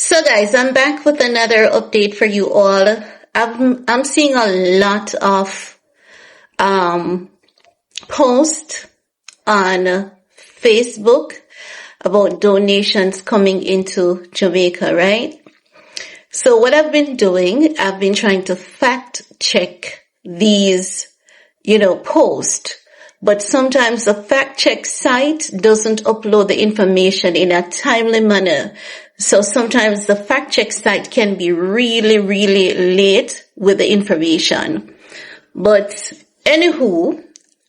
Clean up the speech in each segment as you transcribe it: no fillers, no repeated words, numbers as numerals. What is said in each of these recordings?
So guys, I'm back with another update for you all. I'm seeing a lot of posts on Facebook about donations coming into Jamaica, right? So what I've been doing, I've been trying to fact check these, posts. But sometimes the fact check site doesn't upload the information in a timely manner. So sometimes the fact check site can be really, really late with the information. But anywho,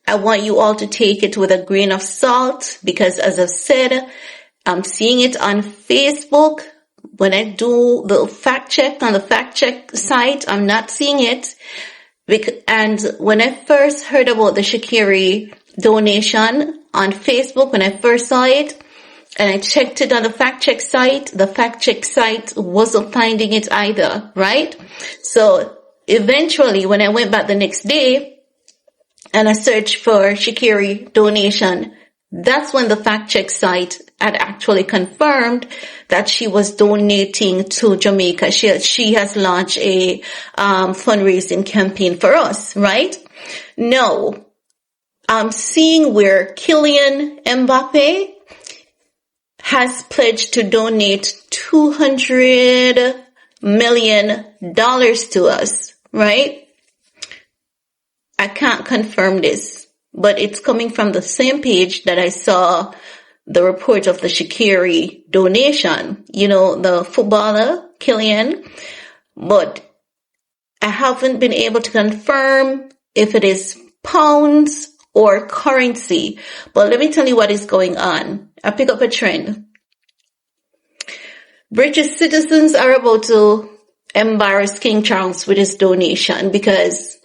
I want you all to take it with a grain of salt because as I've said, I'm seeing it on Facebook. When I do the fact check on the fact check site, I'm not seeing it. And when I first heard about the Shakiri donation on Facebook, when I first saw it, and I checked it on the fact check site wasn't finding it either, right? So eventually, when I went back the next day and I searched for Shakiri donation, that's when the fact check site had actually confirmed that she was donating to Jamaica. She has launched a fundraising campaign for us, right? Now, I'm seeing where Killian Mbappe has pledged to donate $200 million to us, right? I can't confirm this, but it's coming from the same page that I saw the report of the Shakiri donation, the footballer, Killian, but I haven't been able to confirm if it is pounds or currency. But let me tell you what is going on. I pick up a trend. British citizens are about to embarrass King Charles with his donation because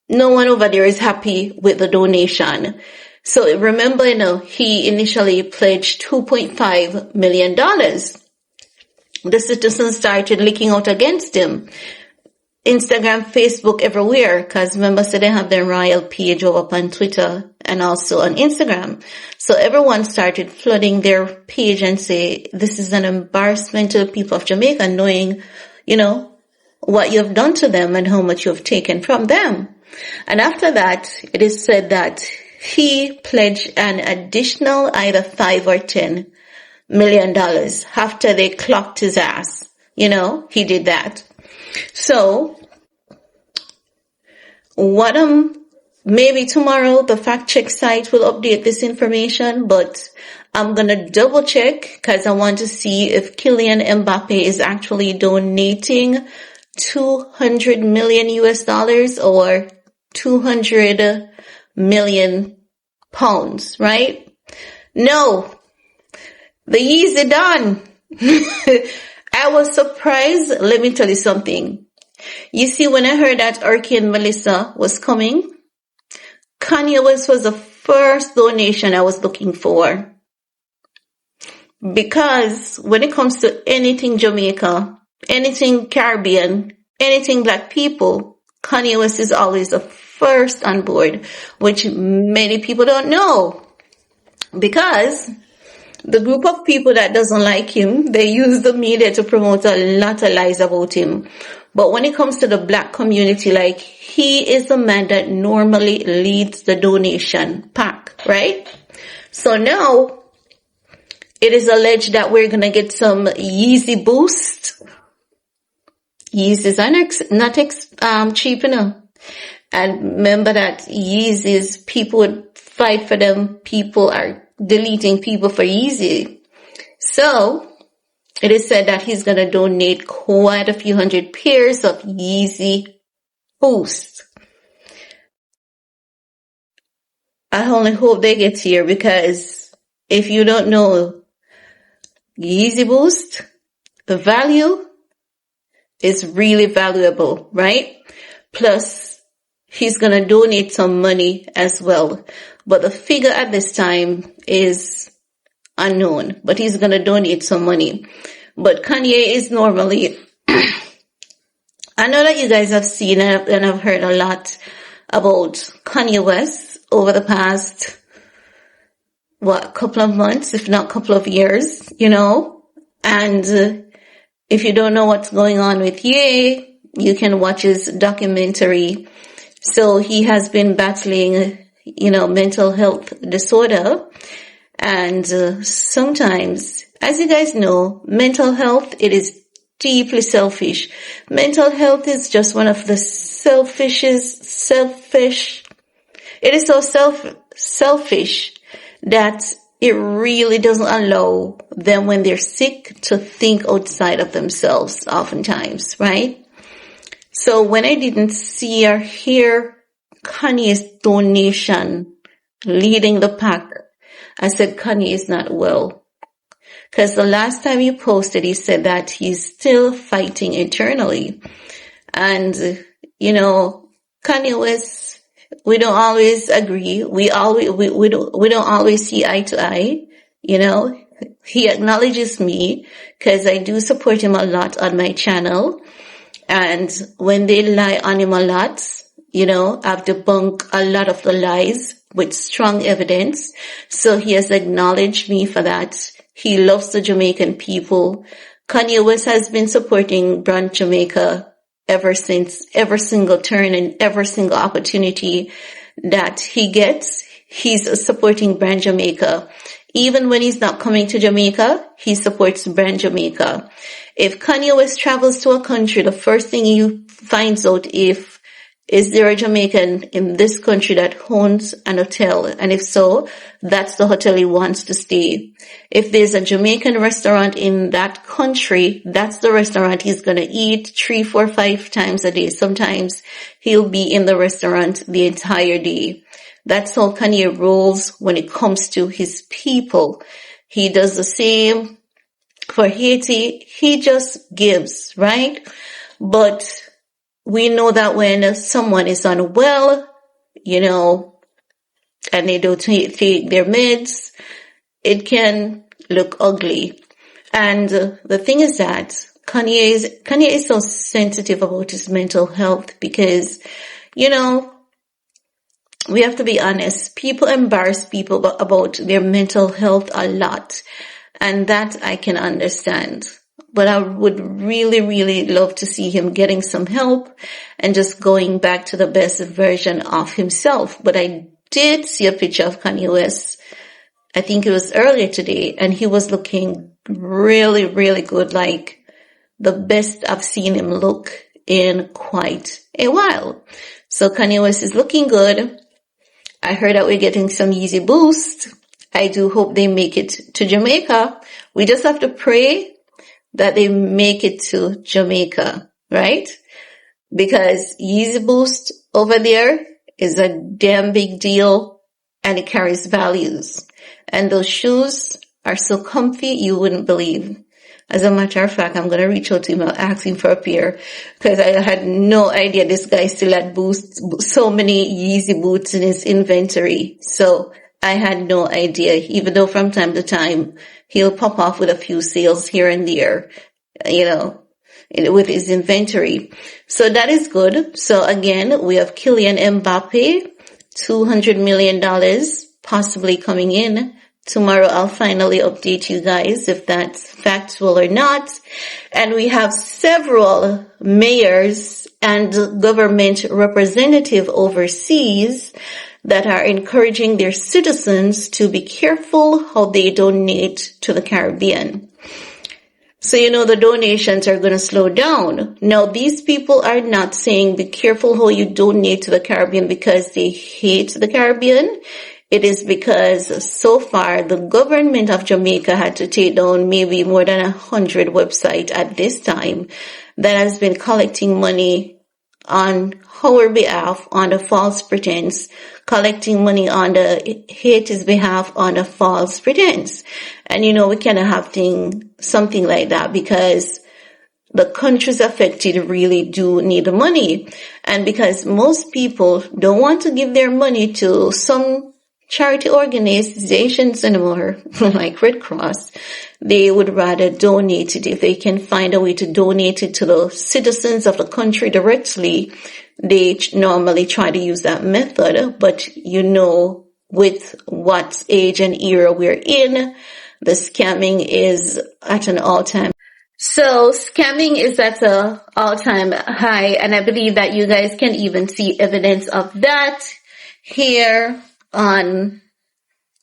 no one over there is happy with the donation. So remember, he initially pledged $2.5 million. The citizens started leaking out against him. Instagram, Facebook, everywhere, because remember, so they have their royal page over on Twitter and also on Instagram. So everyone started flooding their page and say, this is an embarrassment to the people of Jamaica, knowing, what you've done to them and how much you've taken from them. And after that, it is said that he pledged an additional either $5 or $10 million after they clocked his ass. He did that. So, maybe tomorrow the fact check site will update this information, but I'm gonna double check because I want to see if Killian Mbappe is actually donating $200 million or 200 million pounds, right? No, the Yeezy done. I was surprised. Let me tell you something. You see, when I heard that Hurricane Melissa was coming, Kanye was the first donation I was looking for. Because when it comes to anything Jamaica, anything Caribbean, anything Black people, Kanye West is always the first on board, which many people don't know. Because the group of people that doesn't like him, they use the media to promote a lot of lies about him. But when it comes to the Black community, he is the man that normally leads the donation pack, right? So now, it is alleged that we're gonna get some Yeezy boost. Yeezys are not cheap enough. And remember that Yeezys, people would fight for them. People are deleting people for Yeezy. So, it is said that he's going to donate quite a few hundred pairs of Yeezy Boost. I only hope they get here because if you don't know Yeezy Boost, the value is really valuable, right? Plus, he's going to donate some money as well. But the figure at this time is unknown. But he's going to donate some money. But Kanye is normally... I know that you guys have seen and I've heard a lot about Kanye West over the past, couple of months, if not couple of years, And if you don't know what's going on with Ye, you can watch his documentary. So he has been battling, mental health disorder. And sometimes, as you guys know, mental health, it is deeply selfish. Mental health is just one of the selfish. It is so selfish that it really doesn't allow them when they're sick to think outside of themselves oftentimes, right? So when I didn't see or hear Kanye's donation leading the pack, I said Kanye is not well. Because the last time he posted, he said that he's still fighting internally. And, Kanye West, we don't always agree. We don't always see eye to eye. He acknowledges me because I do support him a lot on my channel. And when they lie on him a lot, I've debunked a lot of the lies with strong evidence. So he has acknowledged me for that. He loves the Jamaican people. Kanye West has been supporting Brand Jamaica ever since, every single turn and every single opportunity that he gets. He's supporting Brand Jamaica. Even when he's not coming to Jamaica, he supports Brand Jamaica. If Kanye West travels to a country, the first thing he finds out is there a Jamaican in this country that owns an hotel? And if so, that's the hotel he wants to stay. If there's a Jamaican restaurant in that country, that's the restaurant he's going to eat 3, 4, 5 times a day. Sometimes he'll be in the restaurant the entire day. That's how Kanye rolls when it comes to his people. He does the same for Haiti. He just gives, right? But we know that when someone is unwell, and they don't take their meds, it can look ugly. And the thing is that Kanye is so sensitive about his mental health because, we have to be honest. People embarrass people about their mental health a lot. And that I can understand. But I would really, really love to see him getting some help and just going back to the best version of himself. But I did see a picture of Kanye West. I think it was earlier today, and he was looking really, really good, like the best I've seen him look in quite a while. So Kanye West is looking good. I heard that we're getting some Yeezy Boost. I do hope they make it to Jamaica. We just have to pray that they make it to Jamaica, right? Because Yeezy Boost over there is a damn big deal and it carries values. And those shoes are so comfy you wouldn't believe. As a matter of fact, I'm going to reach out to him and ask him for a pair because I had no idea this guy still had so many Yeezy boots in his inventory. So I had no idea, even though from time to time he'll pop off with a few sales here and there, with his inventory. So that is good. So again, we have Killian Mbappe, $200 million possibly coming in. Tomorrow I'll finally update you guys if that's factual or not. And we have several mayors and government representatives overseas that are encouraging their citizens to be careful how they donate to the Caribbean. So, the donations are going to slow down. Now, these people are not saying be careful how you donate to the Caribbean because they hate the Caribbean. It is because so far the government of Jamaica had to take down maybe more than 100 websites at this time that has been collecting money on our behalf on the false pretense, collecting money on the Haiti's behalf on the false pretense. And we cannot have something like that because the countries affected really do need the money. And because most people don't want to give their money to some charity organizations anymore, like Red Cross, they would rather donate it. If they can find a way to donate it to the citizens of the country directly, they normally try to use that method. But with what age and era we're in, the scamming is at an all-time. So scamming is at an all-time high, and I believe that you guys can even see evidence of that here on,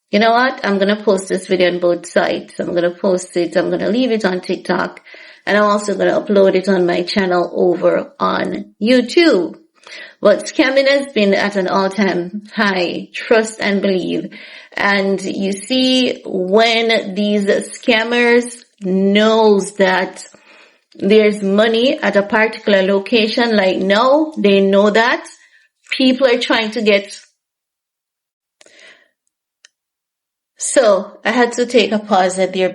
you know what? I'm going to post this video on both sites. I'm going to post it. I'm going to leave it on TikTok, and I'm also going to upload it on my channel over on YouTube. But scamming has been at an all-time high, trust and believe. And you see, when these scammers knows that there's money at a particular location, like now, they know that people are trying to get. So I had to take a pause there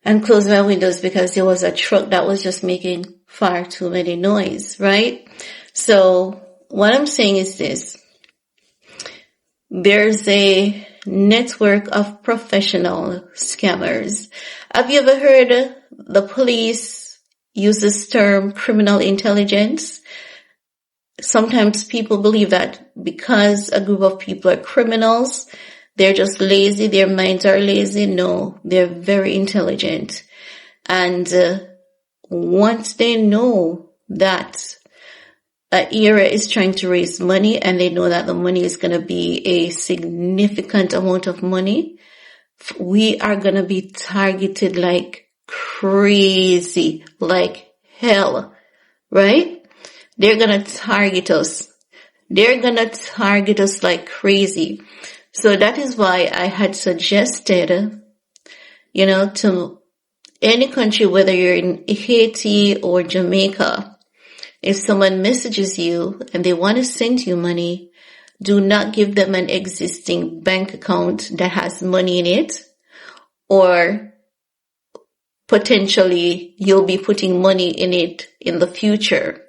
and close my windows because there was a truck that was just making far too many noise, right? So what I'm saying is this. There's a network of professional scammers. Have you ever heard the police use this term criminal intelligence? Sometimes people believe that because a group of people are criminals, they're just lazy, their minds are lazy. No, they're very intelligent. And once they know that an era is trying to raise money and they know that the money is going to be a significant amount of money, we are going to be targeted like crazy, like hell, right? They're going to target us. They're going to target us like crazy. So that is why I had suggested, to any country, whether you're in Haiti or Jamaica, if someone messages you and they want to send you money, do not give them an existing bank account that has money in it, or potentially you'll be putting money in it in the future.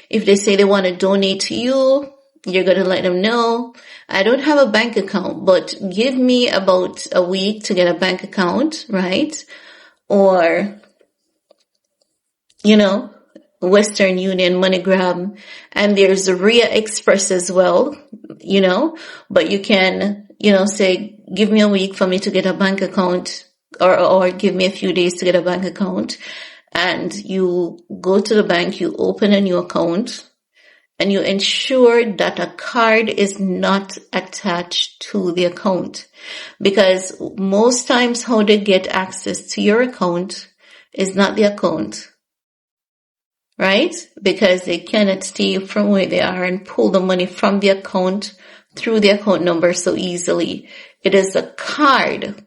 If they say they want to donate to you, you're going to let them know, I don't have a bank account, but give me about a week to get a bank account, right? Or, Western Union, MoneyGram, and there's Ria Express as well, but you can, say, give me a week for me to get a bank account, or give me a few days to get a bank account. And you go to the bank, you open a new account, and you ensure that a card is not attached to the account. Because most times how they get access to your account is not the account, right? Because they cannot stay from where they are and pull the money from the account through the account number so easily. It is a card.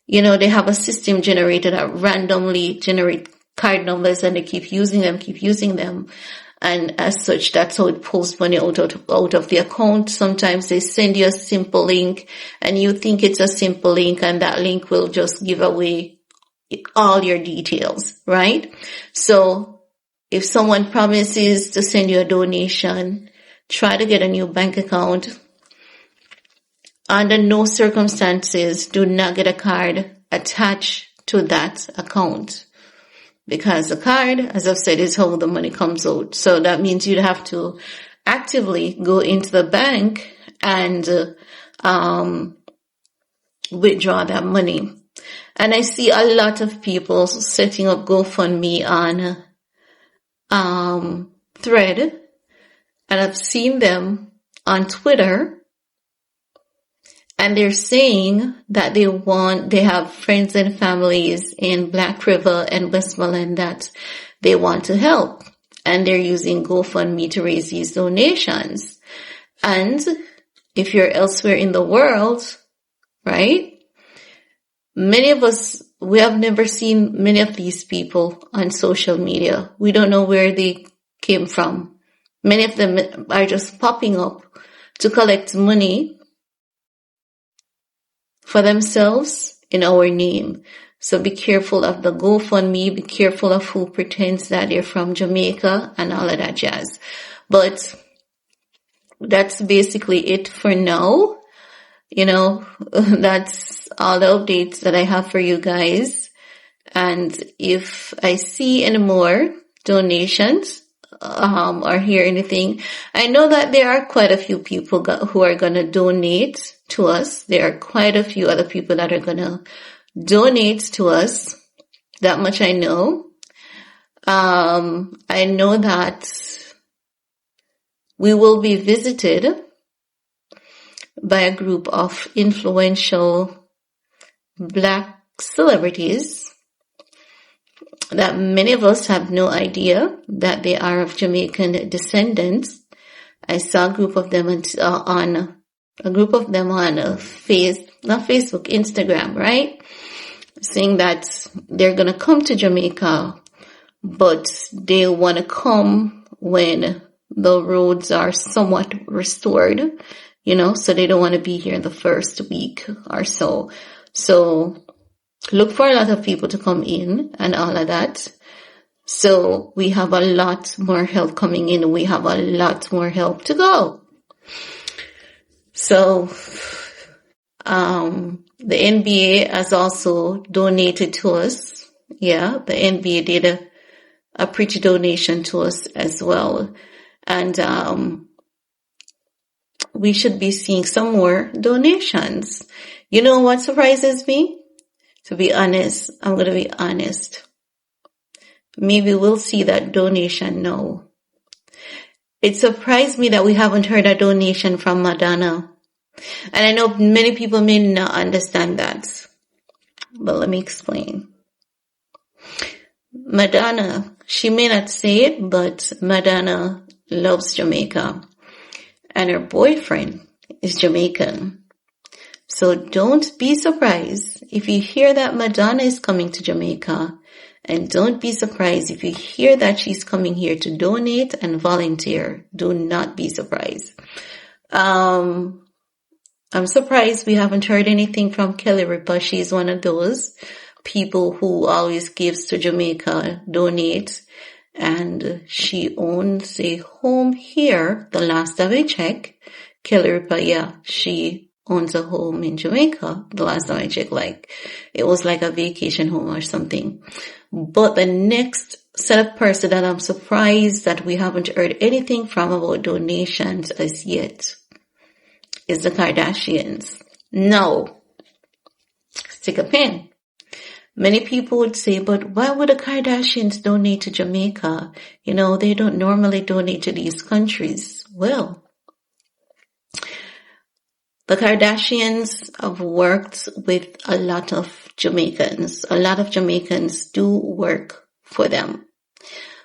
They have a system generated that randomly generate card numbers, and they keep using them. And as such, that's how it pulls money out of the account. Sometimes they send you a simple link and you think it's a simple link, and that link will just give away all your details, right? So if someone promises to send you a donation, try to get a new bank account. Under no circumstances, do not get a card attached to that account. Because the card, as I've said, is how the money comes out. So that means you'd have to actively go into the bank and withdraw that money. And I see a lot of people setting up GoFundMe on Thread, and I've seen them on Twitter. And they're saying that they have friends and families in Black River and Westmoreland that they want to help. And they're using GoFundMe to raise these donations. And if you're elsewhere in the world, right? Many of us, we have never seen many of these people on social media. We don't know where they came from. Many of them are just popping up to collect money for themselves in our name. So be careful of the GoFundMe, be careful of who pretends that they're from Jamaica and all of that jazz. But that's basically it for now. That's all the updates that I have for you guys. And if I see any more donations, or hear anything. I know that there are quite a few people who are going to donate to us. There are quite a few other people that are going to donate to us. That much I know. I know that we will be visited by a group of influential Black celebrities that many of us have no idea that they are of Jamaican descendants. I saw a group of them on Facebook, Instagram, right? Saying that they're going to come to Jamaica, but they want to come when the roads are somewhat restored, so they don't want to be here the first week or so. So look for a lot of people to come in and all of that. So we have a lot more help coming in. We have a lot more help to go. So, the NBA has also donated to us. Yeah, the NBA did a pretty donation to us as well. And, we should be seeing some more donations. You know what surprises me? To be honest, I'm going to be honest. Maybe we'll see that donation now. It surprised me that we haven't heard a donation from Madonna. And I know many people may not understand that. But let me explain. Madonna, she may not say it, but Madonna loves Jamaica. And her boyfriend is Jamaican. So don't be surprised if you hear that Madonna is coming to Jamaica. And don't be surprised if you hear that she's coming here to donate and volunteer. Do not be surprised. I'm surprised we haven't heard anything from Kelly Ripa. She's one of those people who always gives to Jamaica, donates. And she owns a home here. The last time I checked, Kelly Ripa, she owns a home in Jamaica. The last time I checked, it was like a vacation home or something. But the next set of person that I'm surprised that we haven't heard anything from about donations as yet is the Kardashians. No. Stick a pin. Many people would say, but why would the Kardashians donate to Jamaica? They don't normally donate to these countries. Well, the Kardashians have worked with a lot of Jamaicans. A lot of Jamaicans do work for them.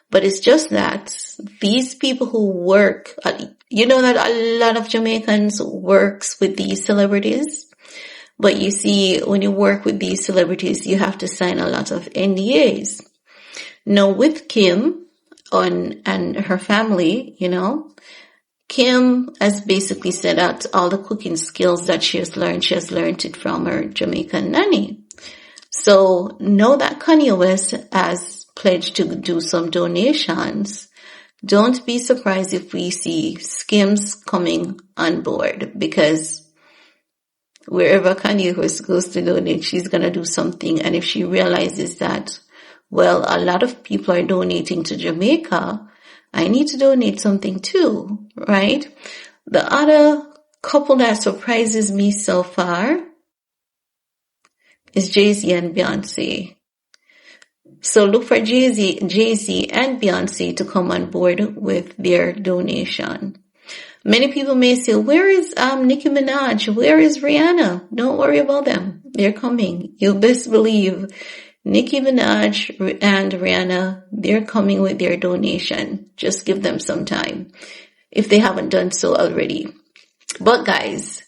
But it's just that these people who work, that a lot of Jamaicans works with these celebrities. But you see, when you work with these celebrities, you have to sign a lot of NDAs. Now with Kim and her family, Kim has basically said out all the cooking skills that she has learned it from her Jamaican nanny. So now that Kanye West has pledged to do some donations, don't be surprised if we see Skims coming on board, because wherever Kanye West goes to donate, she's going to do something. And if she realizes that, well, a lot of people are donating to Jamaica, I need to donate something too, right? The other couple that surprises me so far is Jay-Z and Beyonce. So look for Jay-Z and Beyonce to come on board with their donation. Many people may say, where is Nicki Minaj? Where is Rihanna? Don't worry about them. They're coming. You best believe Nicki Minaj and Rihanna, they're coming with their donation. Just give them some time if they haven't done so already. But guys,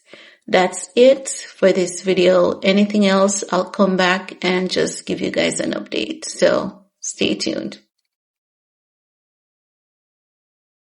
that's it for this video. Anything else, I'll come back and just give you guys an update. So stay tuned.